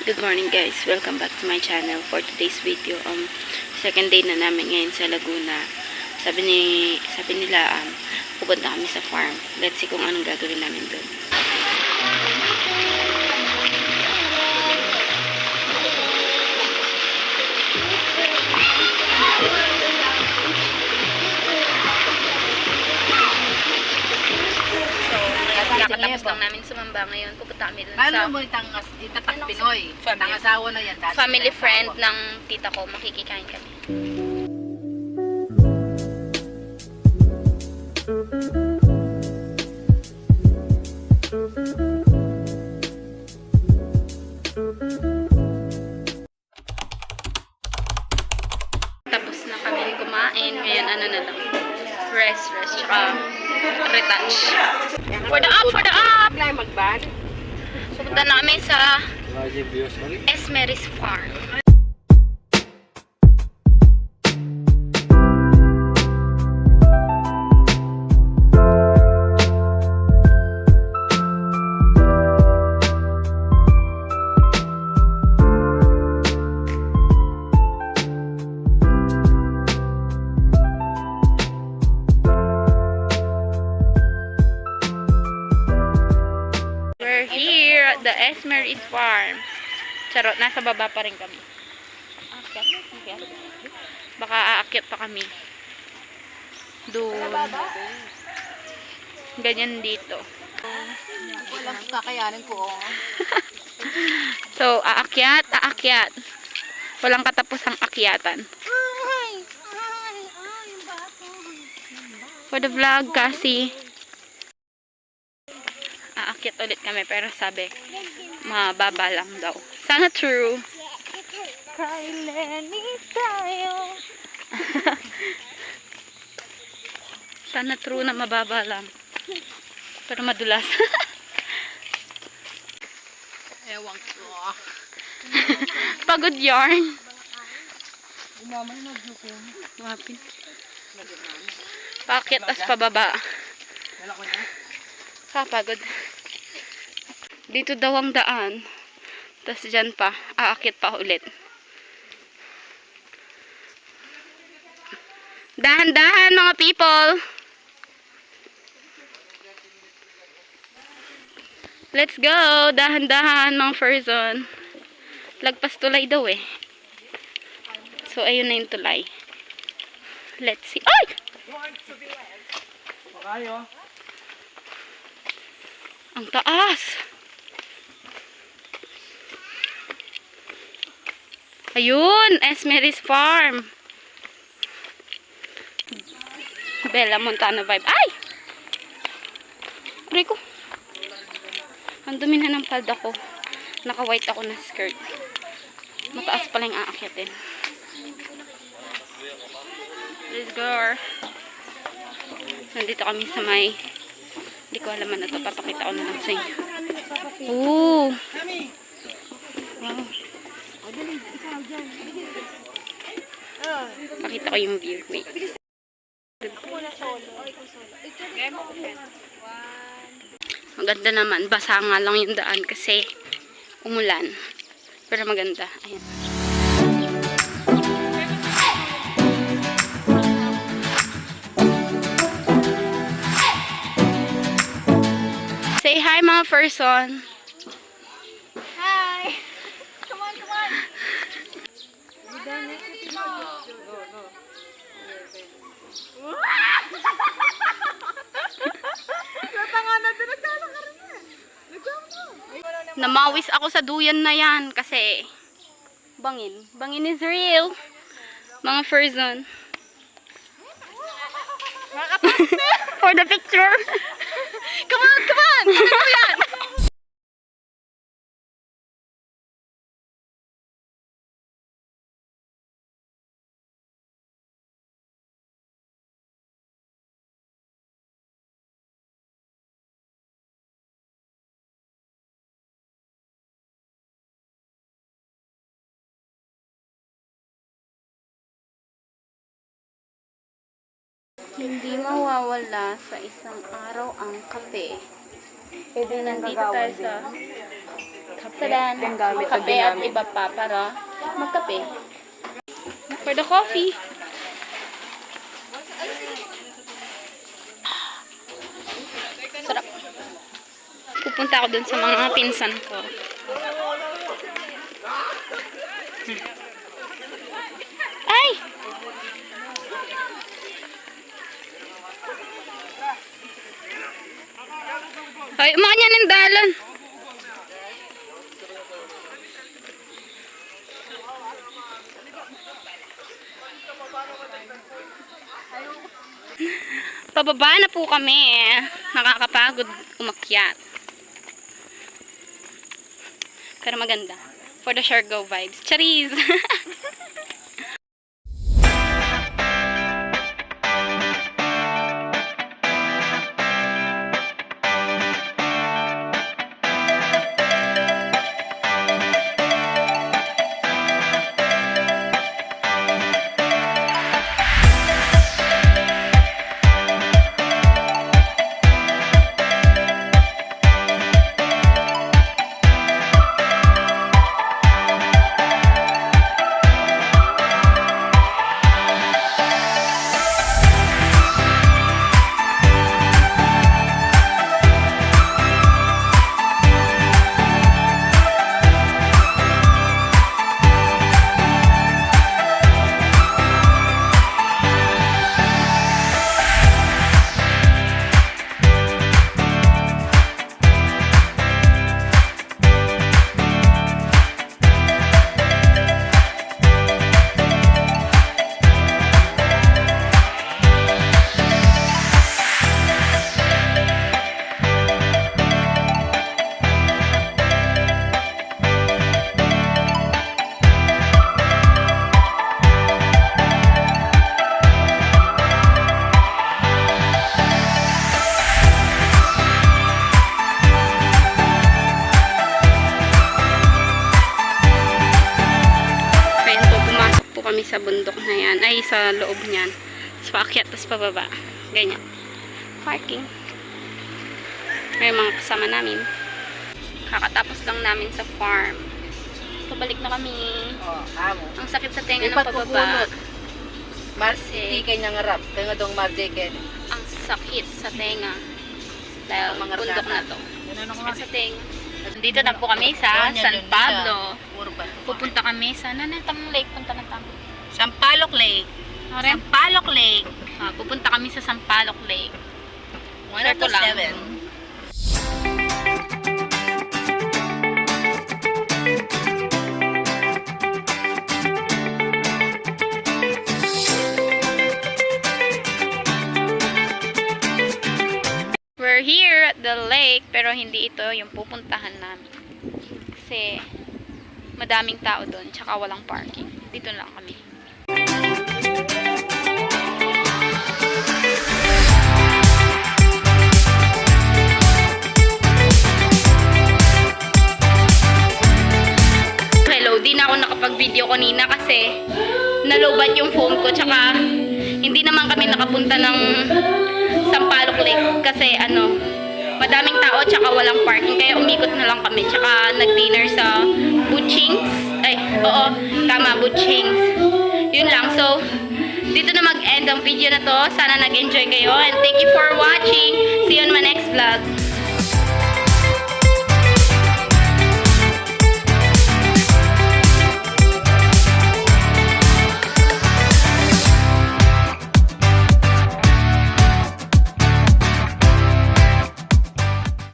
Good morning guys, welcome back to my channel. For today's video, second day na namin ngayon sa Laguna. Sabi nila pupunta kami sa farm. Let's see kung anong gagawin namin doon. Kakatapos lang namin sumamba ngayon. Pupunta kami dun sa Pinoy. Tangasawa na yan. family friend ng tita ko. Makikikain kami. Tapos na kami kumain. Ngayon ano na lang. Rest, tsaka retouch. For the up! Pupunta na kami sa Esmeralda Farm. The Esmeralda Farm. Charot, nasa baba pa rin kami. Akyat. Baka aakyat pa kami. Doon. Ganyan dito. Walang kakayanin ko. So, aakyat. Walang katapusang akyatan. For the vlog, kasi aakyat ulit kami, pero sabi mababa lang daw. Sana true. Sana true na mababa lang. Pero madulas. Ewan ko. Pagod yarn. Wapin. Paakyat as pababa. Pagod. Dito daw ang daan. Tapos dyan pa. Aakyat pa ulit. Dahan-dahan mga people. Let's go. Dahan-dahan mga person. Lagpas tulay daw eh. So ayun na yung tulay. Let's see. Ay! Ang taas. Ayun, Esmeralda Farm. Bella Montana vibe. Ay! Rico. Ang dumi na ng palda ko. Naka-white ako na skirt. Mataas pala yung aakyatin. Let's go. Nandito kami sa may, hindi ko alam na ito. Papakita ko na lang sa inyo. Ooh. Wow. Pakita ko yung view. Wait. Maganda naman. Basa nga lang yung daan kasi umulan. Pero maganda. Ayan. Say hi mga person. Hi! Come on! Namawis ako sa duyan na yan kasi bangin. Bangin is real. Mga person. For the picture. Come on! Ano yan? Hindi mawawala sa isang araw ang kape. Pwede nang Nandito gagawin tayo sa Tadan, kape at iba pa para magkape. For the coffee. Sarap. Pupunta ako dun sa mga pinsan ko. Ay! Ay, umakanya ng dalan. Pababa na po kami. Nakakapagod umakyat. Pero maganda. For the Siargao vibes. Charis! Kami sa bundok na yan, ay sa loob niyan. Tapos paakyat, tapos pababa. Ganyan. Parking. May mga kasama namin. Kakatapos lang namin sa farm. Pabalik na kami. Oh, amo. Ang sakit sa tenga ng pababa. Marsi kay nga ngarap, kay nga dong mardiken. Ang sakit sa tenga. Dahil Mga bundok rata. na to. Sakit sa tenga. Dito na po kami sa San Pablo. Urban. Pupunta kami sa Nanatang Lake. Punta na tayo. Sampaloc Lake. Aren? Sampaloc Lake. Pupunta kami sa Sampaloc Lake. 1 to 7. We're here at the lake, pero hindi ito yung pupuntahan namin. Kasi madaming tao doon, tsaka walang parking. Dito na lang kami. Hello, di na ako nakapag-video kanina kasi nalobat yung phone ko, tsaka hindi naman kami nakapunta ng Sampaloc Lake kasi madaming tao tsaka walang parking, kaya umikot na lang kami, tsaka nag-dinner sa Butchings. Ay, oo, tama, Butchings. Yun lang. So, dito na mag-end ang video na to. Sana nag-enjoy kayo and thank you for watching. See you on my next vlog.